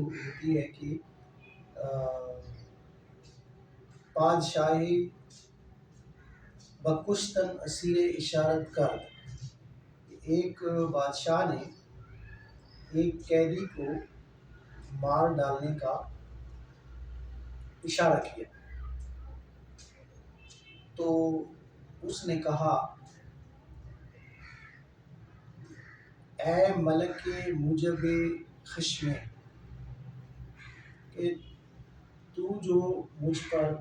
ہوتی ہے کہ بادشاہی بکشتن اسیر اشارت کرد، ایک بادشاہ نے ایک قیدی کو مار ڈالنے کا اشارہ کیا تو اس نے کہا، اے ملک موجب خشمے، کہ تو جو مجھ پر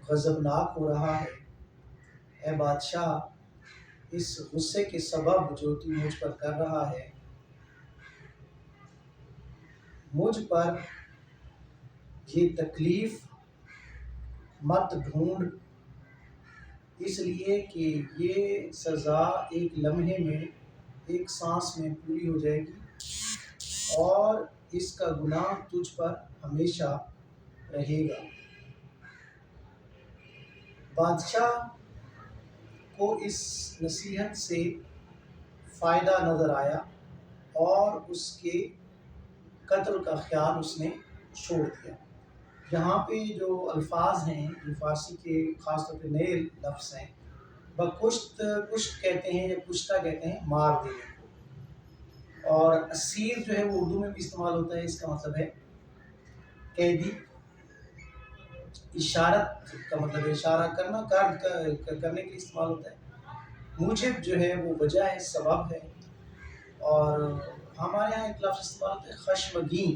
غضبناک ہو رہا ہے، اے بادشاہ اس غصے کے سبب جو تو مجھ پر کر رہا ہے، مجھ پر یہ تکلیف مت ڈھونڈ، اس لیے کہ یہ سزا ایک لمحے میں، ایک سانس میں پوری ہو جائے گی اور اس کا گناہ تجھ پر ہمیشہ رہے گا۔ بادشاہ کو اس نصیحت سے فائدہ نظر آیا اور اس کے قتل کا خیال اس نے چھوڑ دیا۔ یہاں پہ جو الفاظ ہیں، جو فارسی کے خاص طور پہ نئے لفظ ہیں، بکشت کشت کہتے ہیں یا کشتہ کہتے ہیں مار دینے کو، اور اسیر جو ہے وہ اردو میں بھی استعمال ہوتا ہے، اس کا مطلب ہے قیدی۔ اشارت کا مطلب ہے اشارہ کرنا، کارڈ کرنے کے لیے استعمال ہوتا ہے۔ موجب جو ہے وہ وجہ ہے، سبب ہے، اور ہمارے یہاں ایک لفظ استعمال ہوتا ہے خشمگین،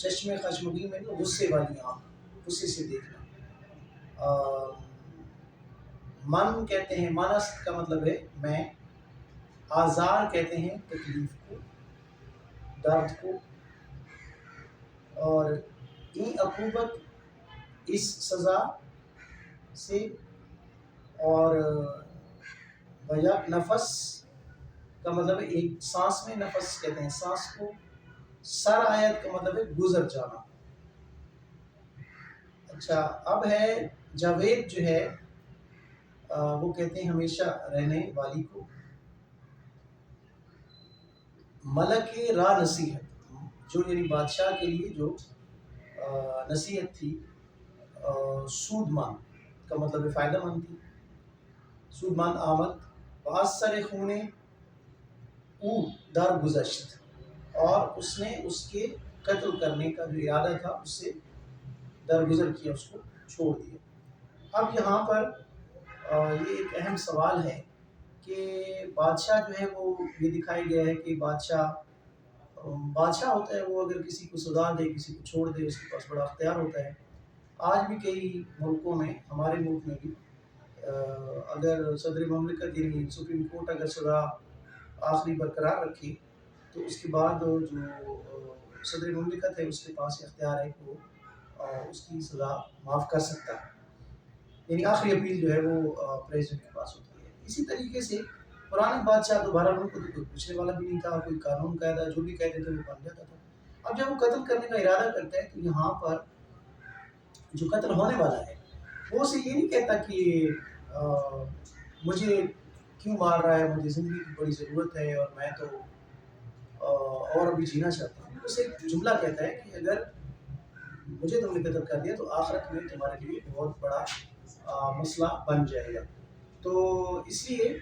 چشم خشمگین میں غصے والی آنکھ، غصے سے دیکھنا۔ من کہتے ہیں، منست کا مطلب ہے میں، آزار کہتے ہیں تکلیف کو، درد کو، اور این عقوبت اس سزا سے، اور بیک نفس کا مطلب ہے ایک سانس میں، نفس کہتے ہیں سانس کو، سر آیت کا مطلب ہے گزر جانا۔ اچھا، اب ہے جاوید جو ہے وہ کہتے ہیں ہمیشہ رہنے والی کو۔ ملک را نصیحت، جو یعنی بادشاہ کے لیے جو نصیحت تھی، سود مند کا مطلب ہے فائدہ مند تھی، سود مند آمد، باسر خونے او در گزشت، اور اس نے اس کے قتل کرنے کا جو ارادہ تھا اس سے درگزر کیا، اس کو چھوڑ دیا۔ اب یہاں پر یہ ایک اہم سوال ہے کہ بادشاہ جو ہے وہ یہ دکھایا گیا ہے کہ بادشاہ ہوتا ہے، وہ اگر کسی کو سزا دے، کسی کو چھوڑ دے، اس کے پاس بڑا اختیار ہوتا ہے۔ آج بھی کئی ملکوں میں، ہمارے ملک میں بھی، اگر صدر مملکت یعنی سپریم کورٹ اگر سزا آخری برقرار رکھی تو اس کے بعد جو صدر مملکت ہے اس کے پاس اختیار ہے کہ وہ اس کی سزا معاف کر سکتا ہے، یعنی آخری اپیل جو ہے وہ پریزیڈنٹ کے پاس ہوتی ہے۔ اسی طریقے سے پرانے بادشاہ دوبارہ ان کو تو کوئی پوچھنے والا بھی نہیں تھا، کوئی قانون قاعدہ جو بھی کہتے تھے وہ بن جاتا تھا۔ اب جب وہ قتل کرنے کا ارادہ کرتا ہے تو یہاں پر جو قتل ہونے والا ہے وہ اسے یہ نہیں کہتا کہ مجھے کیوں مار رہا ہے، مجھے زندگی کی بڑی ضرورت ہے اور میں تو اور ابھی جینا چاہتا ہوں۔ اسے ایک جملہ کہتا ہے کہ اگر مجھے تم نے قتل کر دیا تو آخرت میں تمہارے لیے بہت بڑا مسئلہ بن جائے گا۔ تو اس لیے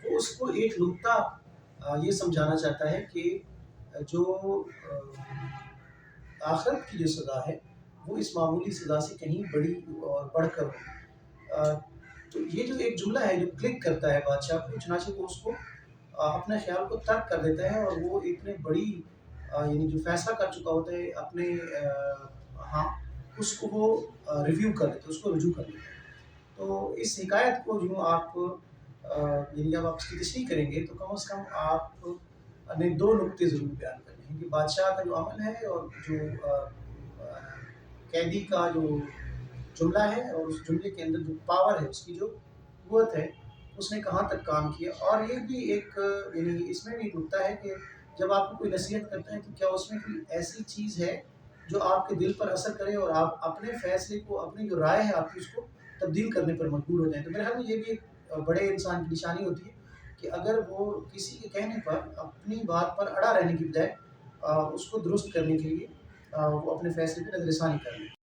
وہ اس کو ایک نکتہ یہ سمجھانا چاہتا ہے کہ جو آخرت کی جو سزا ہے وہ اس معمولی سزا سے کہیں بڑی اور بڑھ کر ہو۔ تو یہ جو ایک جملہ ہے جو کلک کرتا ہے بادشاہ کو، چنانچہ وہ اس کو اپنے خیال کو ترک کر دیتا ہے اور وہ اتنے بڑی یعنی جو فیصلہ کر چکا ہوتا ہے اپنے اس کو وہ ریویو کر لیتے، اس کو رجوع کر لیتے ہیں۔ تو اس حکایت کو جو آپ یعنی جب آپ اس کی تشریح کریں گے تو کم از کم آپ نے دو نکتے ضرور بیان کرنے ہیں کہ بادشاہ کا جو عمل ہے اور جو قیدی کا جو جملہ ہے اور اس جملے کے اندر جو پاور ہے، اس کی جو قوت ہے، اس نے کہاں تک کام کیا۔ اور یہ بھی ایک یعنی اس میں بھی ایک نکتہ ہے کہ جب آپ کو کوئی نصیحت کرتے ہیں تو کیا اس میں کوئی ایسی چیز ہے جو آپ کے دل پر اثر کرے اور آپ اپنے فیصلے کو، اپنی جو رائے ہے آپ کی، اس کو تبدیل کرنے پر مجبور ہو جائیں۔ تو میرے خیال میں یہ بھی ایک بڑے انسان کی نشانی ہوتی ہے کہ اگر وہ کسی کے کہنے پر اپنی بات پر اڑا رہنے کی بجائے اس کو درست کرنے کے لیے وہ اپنے فیصلے پہ نظر ثانی کر لیں۔